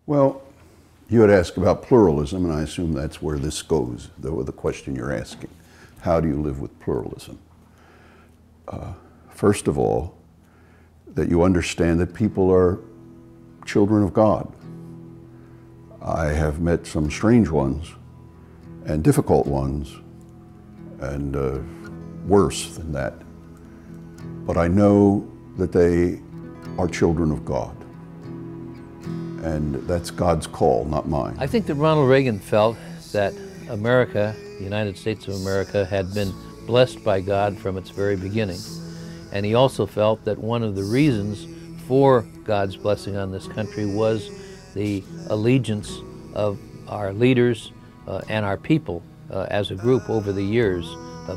Well, you had asked about pluralism, and I assume that's where this goes, the question you're asking. How do you live with pluralism? First of all, that you understand that people are children of God. I have met some strange ones and difficult ones and worse than that. But I know that they are children of God. And that's God's call, not mine. I think that Ronald Reagan felt that America, the United States of America, had been blessed by God from its very beginning. And he also felt that one of the reasons for God's blessing on this country was the allegiance of our leaders and our people as a group over the years,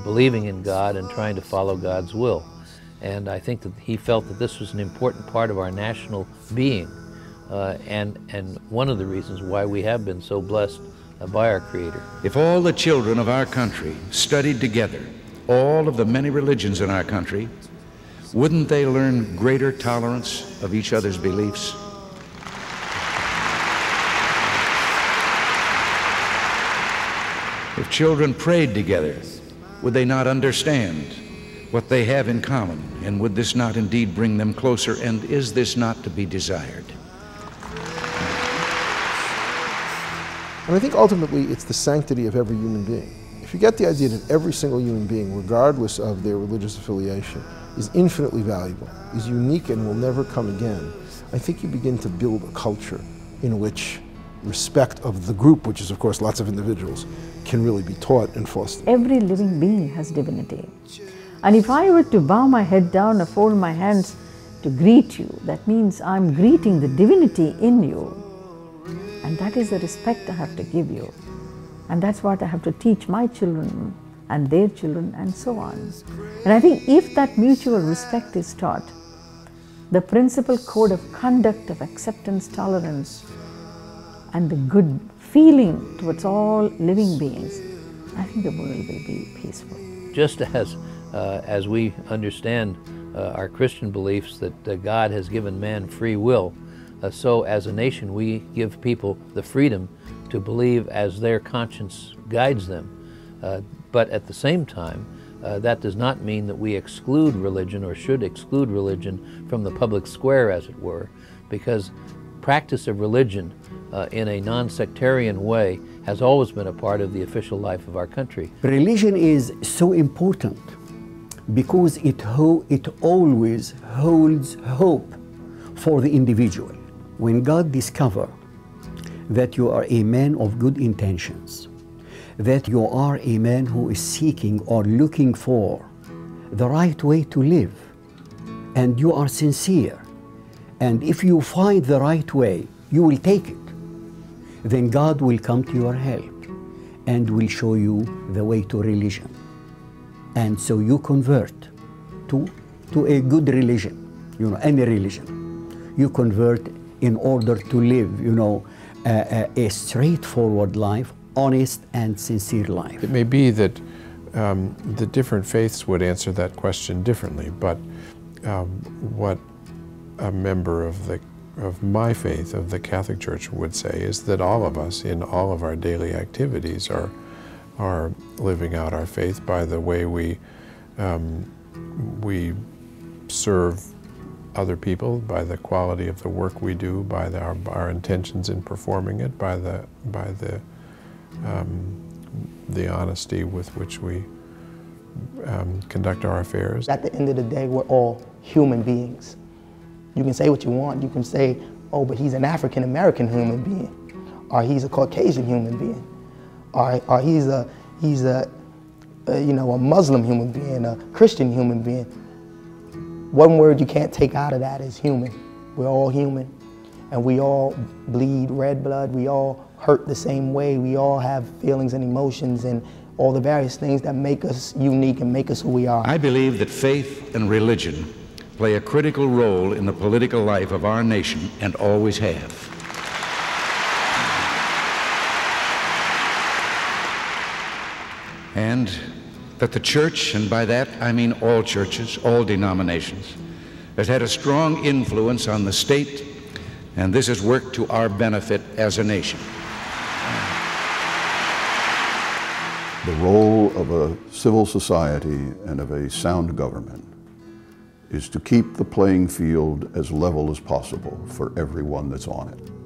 believing in God and trying to follow God's will. And I think that he felt that this was an important part of our national being, and one of the reasons why we have been so blessed by our Creator. If all the children of our country studied together all of the many religions in our country, wouldn't they learn greater tolerance of each other's beliefs? If children prayed together, would they not understand what they have in common? And would this not indeed bring them closer? And is this not to be desired? And I think ultimately it's the sanctity of every human being. If you get the idea that every single human being, regardless of their religious affiliation, is infinitely valuable, is unique and will never come again, I think you begin to build a culture in which respect of the group, which is of course lots of individuals, can really be taught and fostered. Every living being has divinity. And if I were to bow my head down and fold my hands to greet you, that means I'm greeting the divinity in you. And that is the respect I have to give you. And that's what I have to teach my children and their children and so on. And I think if that mutual respect is taught, the principal code of conduct of acceptance, tolerance, and the good feeling towards all living beings, I think the world will be peaceful. Just as we understand our Christian beliefs that God has given man free will, so as a nation we give people the freedom to believe as their conscience guides them. But at the same time, that does not mean that we exclude religion or should exclude religion from the public square, as it were, because practice of religion in a non-sectarian way has always been a part of the official life of our country. Religion is so important because it always holds hope for the individual. When God discovers that you are a man of good intentions, that you are a man who is seeking or looking for the right way to live, and you are sincere, and if you find the right way, you will take it, then God will come to your help and will show you the way to religion. And so you convert to a good religion, any religion. You convert in order to live, a straightforward life, honest and sincere life. It may be that the different faiths would answer that question differently, but what a member of my faith, of the Catholic Church, would say is that all of us, in all of our daily activities, are living out our faith by the way we serve other people, by the quality of the work we do, by our intentions in performing it, by the honesty with which we conduct our affairs. At the end of the day, we're all human beings. You can say what you want. You can say, oh, but he's an African-American human being, or he's a Caucasian human being, or he's a Muslim human being, a Christian human being. One word you can't take out of that is human. We're all human, and we all bleed red blood. We all hurt the same way. We all have feelings and emotions and all the various things that make us unique and make us who we are. I believe that faith and religion play a critical role in the political life of our nation and always have. And that the church, and by that I mean all churches, all denominations, has had a strong influence on the state And this has worked to our benefit as a nation. The role of a civil society and of a sound government is to keep the playing field as level as possible for everyone that's on it.